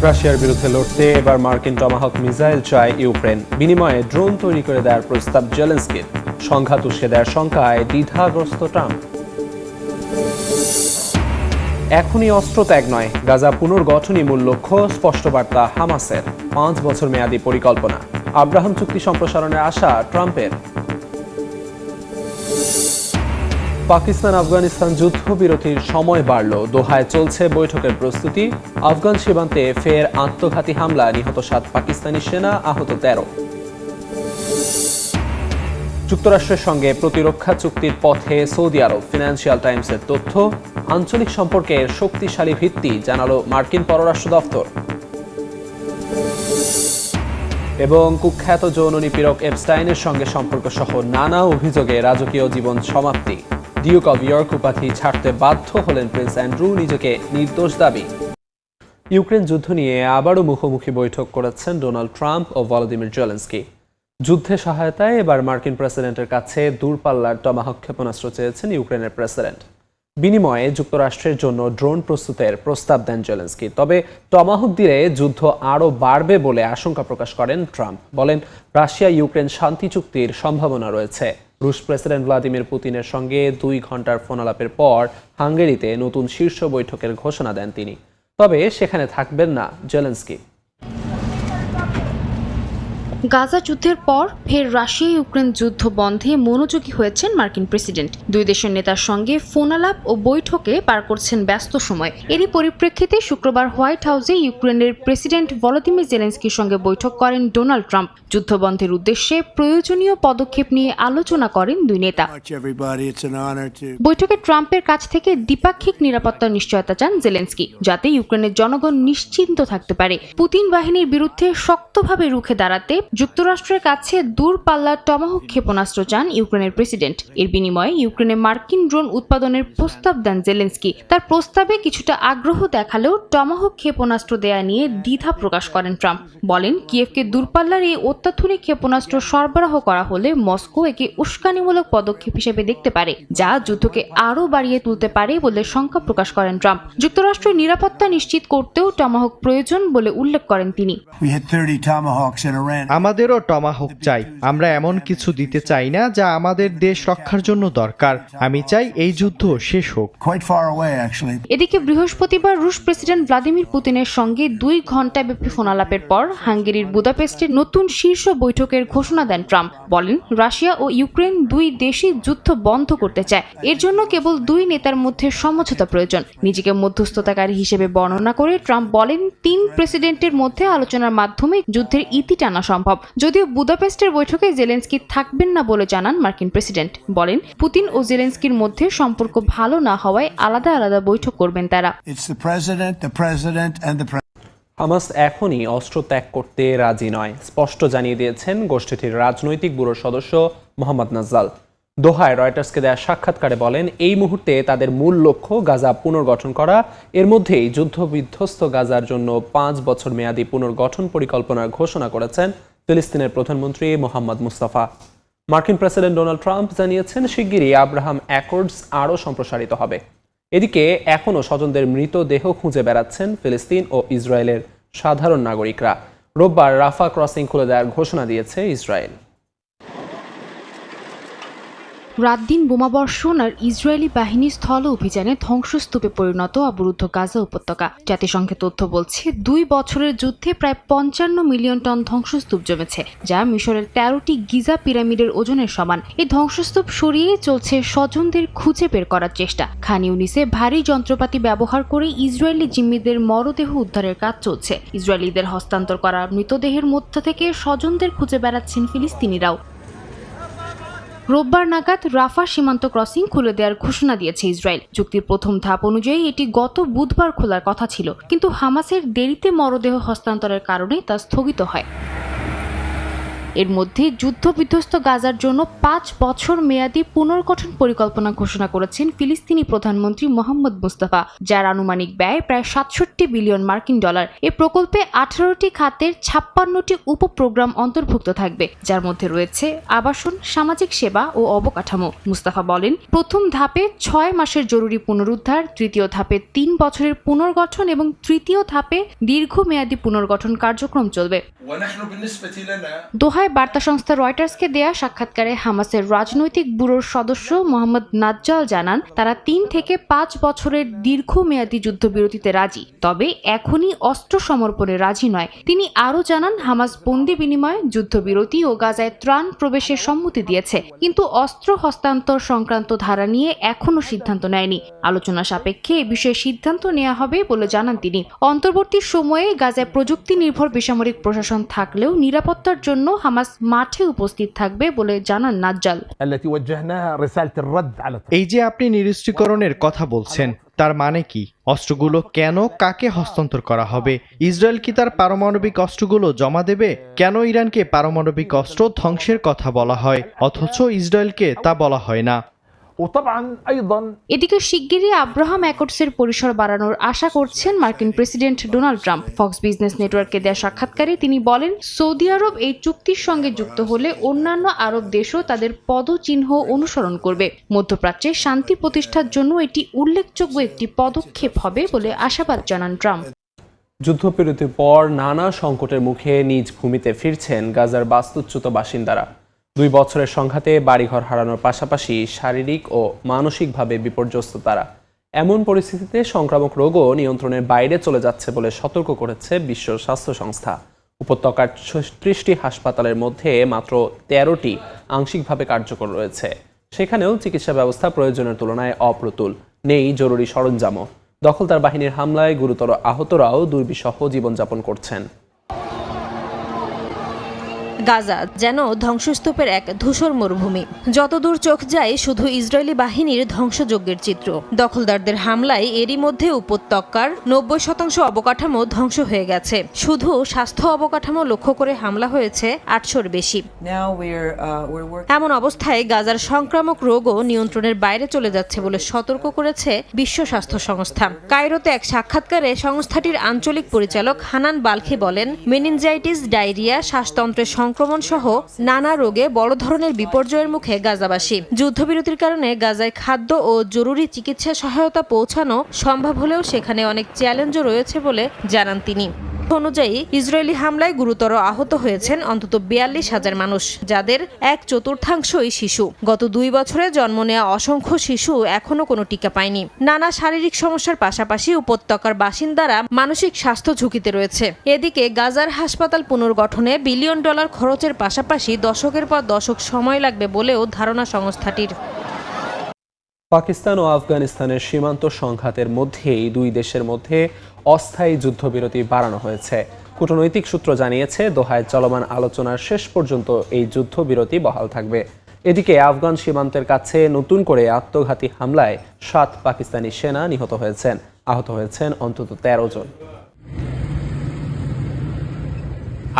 রাশিয়ার বিরুদ্ধে লড়তে এবার মার্কিন টমাহক মিসাইল চায় ইউক্রেন। বিনিময়ে ড্রোন তৈরি করে দেওয়ার প্রস্তাব জেলেনস্কির। সংঘাত উস্কে দেওয়ার শঙ্কায় দ্বিধাগ্রস্ত ট্রাম্প। এখনই অস্ত্র ত্যাগ নয়, গাজা পুনর্গঠনই মূল লক্ষ্য, স্পষ্ট বার্তা হামাসের। 5 বছর মেয়াদী পরিকল্পনা। আব্রাহাম চুক্তি সম্প্রসারণের আশা ট্রাম্পের। পাকিস্তান আফগানিস্তান যুদ্ধবিরতির সময় বাড়ল, দোহায় চলছে বৈঠকের প্রস্তুতি। আফগান সীমান্তে ফের আত্মঘাতী হামলা, নিহত 7 পাকিস্তানি সেনা, আহত 13। যুক্তরাষ্ট্রের সঙ্গে প্রতিরক্ষা চুক্তির পথে সৌদি আরব, ফিনান্সিয়াল টাইমসের তথ্য। আঞ্চলিক সম্পর্কের শক্তিশালী ভিত্তি জানালো মার্কিন পররাষ্ট্র দফতর। এবং কুখ্যাত যৌন নিপীড়ক এপস্টাইনের সঙ্গে সম্পর্ক সহ নানা অভিযোগে রাজকীয় জীবন সমাপ্তি। ডিউক অব ইয়র্ক উপাধি ছাড়তে বাধ্য হলেন প্রিন্স অ্যান্ড্রু, নিজেকে নির্দোষ দাবি। ইউক্রেন যুদ্ধ নিয়ে আবারও মুখোমুখি বৈঠক করেছেন ডোনাল্ড ট্রাম্প ও ভলোদিমির জেলেনস্কি। যুদ্ধে সহায়তায় এবার মার্কিন প্রেসিডেন্টের কাছে দূরপাল্লার টমাহক ক্ষেপণাস্ত্র চেয়েছেন ইউক্রেনের প্রেসিডেন্ট। বিনিময়ে যুক্তরাষ্ট্রের জন্য ড্রোন প্রস্তুতের প্রস্তাব দেন জেলেনস্কি। তবে টমাহক দিলে যুদ্ধ আরও বাড়বে বলে আশঙ্কা প্রকাশ করেন ট্রাম্প। বলেন, রাশিয়া ইউক্রেন শান্তি চুক্তির সম্ভাবনা রয়েছে। রুশ প্রেসিডেন্ট ভ্লাদিমির পুতিনের সঙ্গে 2 ঘন্টার ফোনালাপের পর হাঙ্গেরিতে নতুন শীর্ষ বৈঠকের ঘোষণা দেন তিনি। তবে সেখানে থাকবেন না জেলেনস্কি। গাজা যুদ্ধের পর ফের রাশিয়া ইউক্রেন যুদ্ধ বন্ধে মনোযোগী হয়েছেন মার্কিন প্রেসিডেন্ট। দুই দেশের নেতার সঙ্গে ফোনালাপ ও বৈঠকে পার করছেন ব্যস্ত সময়। এরই পরিপ্রেক্ষিতে শুক্রবার হোয়াইট হাউসে ইউক্রেনের প্রেসিডেন্ট ভলোদিমির জেলেনস্কির সঙ্গে বৈঠক করেন ডোনাল্ড ট্রাম্প। যুদ্ধবন্ধের উদ্দেশ্যে প্রয়োজনীয় পদক্ষেপ নিয়ে আলোচনা করেন দুই নেতা। বৈঠকে ট্রাম্পের কাছ থেকে দ্বিপাক্ষিক নিরাপত্তার নিশ্চয়তা চান জেলেনস্কি, যাতে ইউক্রেনের জনগণ নিশ্চিন্ত থাকতে পারে। পুতিন বাহিনীর বিরুদ্ধে শক্তভাবে রুখে দাঁড়াতে যুক্তরাষ্ট্রের কাছে দূরপাল্লার টমাহক ক্ষেপণাস্ত্র চান ইউক্রেনের প্রেসিডেন্ট। এর বিনিময়ে ইউক্রেনে মার্কিন ড্রোন উৎপাদনের প্রস্তাব দেন জেলেনস্কি। তার প্রস্তাবে কিছুটা আগ্রহ দেখালেও টমাহক ক্ষেপণাস্ত্র দেয়া নিয়ে দ্বিধা প্রকাশ করেন ট্রাম্প। বলেন, কিয়েভকে দূরপাল্লার এই অত্যাধুনিক ক্ষেপণাস্ত্র সরবরাহ করা হলে মস্কো একে উস্কানিমূলক পদক্ষেপ হিসেবে দেখতে পারে, যা যুদ্ধকে আরও বাড়িয়ে তুলতে পারে বলে শঙ্কা প্রকাশ করেন ট্রাম্প। যুক্তরাষ্ট্রের নিরাপত্তা নিশ্চিত করতেও টমাহক প্রয়োজন বলে উল্লেখ করেন তিনি। আমাদেরও টমাহক চাই। আমরা এমন কিছু দিতে চাই না যা আমাদের দেশ রক্ষার জন্য দরকার। আমি চাই এই যুদ্ধ শেষ হোক। এদিকে বৃহস্পতিবার রুশ প্রেসিডেন্ট ভ্লাদিমির পুতিনের সঙ্গে 2 ঘন্টা ব্যাপী ফোনালাপের পর হাঙ্গেরির বুদাপেস্টে নতুন শীর্ষ বৈঠকের ঘোষণা দেন ট্রাম্প। বলেন, রাশিয়া ও ইউক্রেন দুই দেশই যুদ্ধ বন্ধ করতে চায়। এর জন্য কেবল 2 নেতার মধ্যে সমঝোতা প্রয়োজন। নিজেকে মধ্যস্থতাকারী হিসেবে বর্ণনা করে ট্রাম্প বলেন, 3 প্রেসিডেন্টের মধ্যে আলোচনার মাধ্যমে যুদ্ধের ইতি টানা সম্ভব। যদিও বুদাপেস্টের বৈঠকে জেলেনস্কি থাকবেন না বলে জানান মার্কিন প্রেসিডেন্ট। বলেন, পুতিন ও জেলেনস্কির মধ্যে সম্পর্ক ভালো না হওয়ায় আলাদা আলাদা বৈঠক করবেন তারা। হামাস এখনই অস্ত্র ত্যাগ করতে রাজি নয়, স্পষ্ট জানিয়ে দিয়েছেন গোষ্ঠীটির রাজনৈতিক ব্যুরোর সদস্য মোহাম্মদ নাজ্জাল। দোহায় রয়টার্সকে দেয়া সাক্ষাৎকারে বলেন, এই মুহূর্তে তাদের মূল লক্ষ্য গাজা পুনর্গঠন করা। এর মধ্যেই যুদ্ধবিধ্বস্ত গাজার জন্য 5 বছর মেয়াদী পুনর্গঠন পরিকল্পনার ঘোষণা করেছেন ফিলিস্তিনের প্রধানমন্ত্রী মোহাম্মদ মুস্তাফা। মার্কিন প্রেসিডেন্ট ডোনাল্ড ট্রাম্প জানিয়েছেন, শিগগিরই আব্রাহাম অ্যাকর্ডস আরও সম্প্রসারিত হবে। এদিকে এখনও স্বজনদের মৃতদেহ খুঁজে বেড়াচ্ছেন ফিলিস্তিন ও ইসরায়েলের সাধারণ নাগরিকরা। রোববার রাফা ক্রসিং খুলে দেওয়ার ঘোষণা দিয়েছে ইসরায়েল। রাত দিন বোমাবর্ষণ আর ইসরায়েলি বাহিনীর স্থল অভিযানে ধ্বংসস্তূপে পরিণত অবরুদ্ধ গাজা উপত্যকা। জাতিসংঘের তথ্য বলছে, 2 বছরের যুদ্ধে প্রায় 55 মিলিয়ন টন ধ্বংসস্তূপ জমেছে, যা মিশরের 13টি গিজা পিরামিডের ওজনের সমান। এই ধ্বংসস্তূপ সরিয়ে চলছে স্বজনদের খুঁজে বের করার চেষ্টা। খান ইউনিসে ভারী যন্ত্রপাতি ব্যবহার করে ইসরায়েলি জিম্মিদের মরদেহ উদ্ধারের কাজ চলছে। ইসরায়েলিদের হস্তান্তর করা মৃতদেহের মধ্য থেকে স্বজনদের খুঁজে বেড়াচ্ছেন ফিলিস্তিনিরাও। রোববার নাগাদ রাফা সীমান্ত ক্রসিং খুলে দেওয়ার ঘোষণা দিয়েছে ইসরায়েল। চুক্তির প্রথম ধাপ অনুযায়ী এটি গত বুধবার খোলার কথা ছিল, কিন্তু হামাসের দেরিতে মরদেহ হস্তান্তরের কারণে তা স্থগিত হয়। এর মধ্যে যুদ্ধবিধ্বস্ত গাজার জন্য 5 বছর মেয়াদী পুনর্গঠন পরিকল্পনা ঘোষণা করেছেন ফিলিস্তিনি প্রধানমন্ত্রী মোহাম্মদ মুস্তাফা, যার আনুমানিক ব্যয় প্রায় 67 বিলিয়ন মার্কিন ডলার। এ প্রকল্পে 18টি খাতের 56টি উপপ্রোগ্রাম অন্তর্ভুক্ত থাকবে, যার মধ্যে রয়েছে আবাসন, সামাজিক সেবা ও অবকাঠামো। মুস্তাফা বলেন, প্রথম ধাপে 6 মাসের জরুরি পুনরুদ্ধার, তৃতীয় ধাপে 3 বছরের পুনর্গঠন এবং তৃতীয় ধাপে দীর্ঘমেয়াদী পুনর্গঠন কার্যক্রম চলবে। দোহায় বার্তা সংস্থা রয়টার্সকে দেয়া সাক্ষাৎকারে হামাসের রাজনৈতিক ব্যুরোর সদস্য মোহাম্মদ নাজ্জাল জানান, তারা 3 থেকে 5 বছরের দীর্ঘমেয়াদী যুদ্ধবিরতিতে রাজি, তবে এখনই অস্ত্র সমর্পণে রাজি নয়। তিনি আরও জানান, হামাস বন্দি বিনিময়ে যুদ্ধবিরতি ও গাজায় ত্রাণ প্রবেশের সম্মতি দিয়েছে, কিন্তু অস্ত্র হস্তান্তর সংক্রান্ত ধারা নিয়ে এখনও সিদ্ধান্ত নেয়নি। আলোচনা সাপেক্ষে এ বিষয়ে সিদ্ধান্ত নেওয়া হবে বলে জানান তিনি। অন্তর্বর্তী সময়ে গাজায় প্রযুক্তি নির্ভর বেসামরিক প্রশাসন থাকলেও নিরাপত্তার জন্য হামাস মাঠে উপস্থিত থাকবে বলে জানান নাজ্জাল। এই যে আপনি নিরস্ত্রীকরণের কথা বলছেন, তার মানে কি? অস্ত্রগুলো কেন, কাকে হস্তান্তর করা হবে? ইসরায়েল কি তার পারমাণবিক অস্ত্রগুলো জমা দেবে? কেন ইরানকে পারমাণবিক অস্ত্র ধ্বংসের কথা বলা হয় অথচ ইসরায়েলকে তা বলা হয় না? এদিকে শিগগিরই আব্রাহাম অ্যাকর্ডসের পরিসর বাড়ানোর আশা করছেন মার্কিন president Donald Trump. Fox business নেটওয়ার্ককে দেয়া সাক্ষাৎকারে তিনি বলেন, সৌদি আরব এই চুক্তির সঙ্গে যুক্ত হলে অন্যান্য আরব দেশও তাদের পদচিহ্ন অনুসরণ করবে। মধ্যপ্রাচ্যে শান্তি প্রতিষ্ঠার জন্য এটি উল্লেখযোগ্য একটি পদক্ষেপ হবে বলে আশাবাদ জানান ট্রাম্প। যুদ্ধবিরতির পর নানা সংকটের মুখে নিজ ভূমিতে ফিরছেন গাজার বাস্তুচ্যুত বাসিন্দারা। 2 বছরের সংঘাতে বাড়িঘর হারানোর পাশাপাশি শারীরিক ও মানসিকভাবে বিপর্যস্ত তারা। এমন পরিস্থিতিতে সংক্রামক রোগও নিয়ন্ত্রণের বাইরে চলে যাচ্ছে বলে সতর্ক করেছে বিশ্ব স্বাস্থ্য সংস্থা। উপত্যকার 36টি হাসপাতালের মধ্যে মাত্র 13টি আংশিকভাবে কার্যকর রয়েছে। সেখানেও চিকিৎসা ব্যবস্থা প্রয়োজনের তুলনায় অপ্রতুল, নেই জরুরি সরঞ্জামও। দখলদার বাহিনীর হামলায় গুরুতর আহতরাও দুর্বিষহ জীবনযাপন করছেন। গাজা যেন ধ্বংসস্তূপের এক ধূসর মরুভূমি। যতদূর চোখ যায় শুধু ইসরায়েলি বাহিনীর ধ্বংসযজ্ঞের চিত্র। দখলদারদের হামলায় এরই মধ্যে উপত্যকার 90% অবকাঠামো ধ্বংস হয়ে গেছে। শুধু স্বাস্থ্য অবকাঠামো লক্ষ্য করে হামলা হয়েছে 800-র বেশি। এমন অবস্থায় গাজার সংক্রামক রোগও নিয়ন্ত্রণের বাইরে চলে যাচ্ছে বলে সতর্ক করেছে বিশ্ব স্বাস্থ্য সংস্থা। কায়রোতে এক সাক্ষাৎকারে সংস্থাটির আঞ্চলিক পরিচালক হানান বালখি বলেন, মেনিনজাইটিস, ডায়রিয়া, শ্বাসতন্ত্রের সংক্রমণ সহ নানা রোগে বড় ধরনের বিপর্যয়ের মুখে গাজাবাসী। যুদ্ধবিরতির কারণে গাজায় খাদ্য ও জরুরি চিকিৎসা সহায়তা পৌঁছানো সম্ভব হলেও সেখানে অনেক চ্যালেঞ্জও রয়েছে বলে জানান তিনি। অনুযায়ী ইসরায়েলি হামলায় গুরুতর আহত হয়েছেন অন্তত 42,000 মানুষ, যাদের 1/4 শিশু। গত 2 বছরে জন্ম নেওয়া অসংখ্য শিশু এখনো কোনো টিকা পায়নি। নানা শারীরিক সমস্যার পাশাপাশি উপত্যকার বাসিন্দারা মানসিক স্বাস্থ্য ঝুঁকিতে রয়েছে। এদিকে গাজার হাসপাতাল পুনর্গঠনে $1 বিলিয়ন খরচের পাশাপাশি দশকের পর দশক সময় লাগবে বলেও ধারণা সংস্থাটির। পাকিস্তান ও আফগানিস্তানের সীমান্ত সংঘাতের মধ্যেই 2 দেশের মধ্যে অস্থায়ী যুদ্ধবিরতি বাড়ানো হয়েছে। কূটনৈতিক সূত্র জানিয়েছে, দোহায় চলমান আলোচনার শেষ পর্যন্ত এই যুদ্ধবিরতি বহাল থাকবে। এদিকে আফগান সীমান্তের কাছে নতুন করে আত্মঘাতী হামলায় 7 পাকিস্তানি সেনা নিহত হয়েছেন, আহত হয়েছেন অন্তত 13 জন।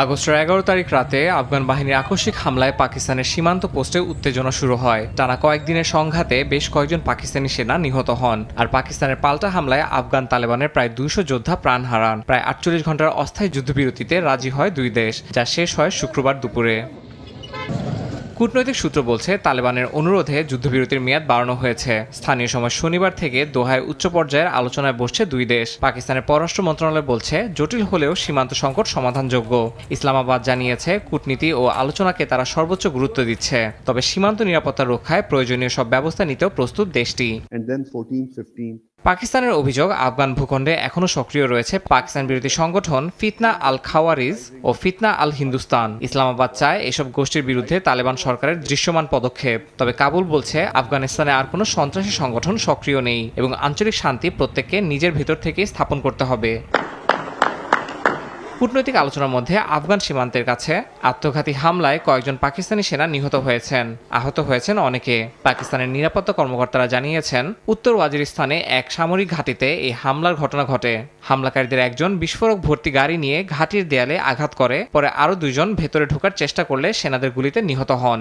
আগস্টের 11 তারিখ রাতে আফগান বাহিনীর আকস্মিক হামলায় পাকিস্তানের সীমান্ত পোস্টে উত্তেজনা শুরু হয়। টানা কয়েকদিনের সংঘাতে বেশ কয়েকজন পাকিস্তানি সেনা নিহত হন। আর পাকিস্তানের পাল্টা হামলায় আফগান তালেবানের প্রায় 200 যোদ্ধা প্রাণ হারান। প্রায় 48 ঘন্টার অস্থায়ী যুদ্ধবিরতিতে রাজি হয় 2 দেশ, যা শেষ হয় শুক্রবার দুপুরে। কূটনৈতিক সূত্র বলছে, তালেবানের অনুরোধে যুদ্ধবিরতির মেয়াদ বাড়ানো হয়েছে। স্থানীয় সময় শনিবার থেকে দোহায় উচ্চ পর্যায়ের আলোচনায় বসছে 2 দেশ। পাকিস্তানের পররাষ্ট্র মন্ত্রণালয় বলছে, জটিল হলেও সীমান্ত সংকট সমাধানযোগ্য। ইসলামাবাদ জানিয়েছে, কূটনীতি ও আলোচনাকে তারা সর্বোচ্চ গুরুত্ব দিচ্ছে, তবে সীমান্ত নিরাপত্তা রক্ষায় প্রয়োজনীয় সব ব্যবস্থা নিতেও প্রস্তুত দেশটি। পাকিস্তানের অভিযোগ, আফগান ভূখণ্ডে এখনও সক্রিয় রয়েছে পাকিস্তান বিরোধী সংগঠন ফিতনা আল খাওয়ারিজ ও ফিতনা আল হিন্দুস্তান। ইসলামাবাদ চায় এসব গোষ্ঠীর বিরুদ্ধে তালেবান সরকারের দৃশ্যমান পদক্ষেপ। তবে কাবুল বলছে, আফগানিস্তানে আর কোনো সন্ত্রাসী সংগঠন সক্রিয় নেই এবং আঞ্চলিক শান্তি প্রত্যেককে নিজের ভেতর থেকেই স্থাপন করতে হবে। কূটনৈতিক আলোচনার মধ্যে আফগান সীমান্তের কাছে আত্মঘাতী হামলায় কয়েকজন পাকিস্তানি সেনা নিহত হয়েছেন, আহত হয়েছেন অনেকে। পাকিস্তানের নিরাপত্তা কর্মকর্তারা জানিয়েছেন, উত্তর ওয়াজিরিস্তানে এক সামরিক ঘাঁটিতে এই হামলার ঘটনা ঘটে। হামলাকারীদের একজন বিস্ফোরক ভর্তি গাড়ি নিয়ে ঘাঁটির দেয়ালে আঘাত করে, পরে আরও 2 জন ভেতরে ঢোকার চেষ্টা করলে সেনাদের গুলিতে নিহত হন।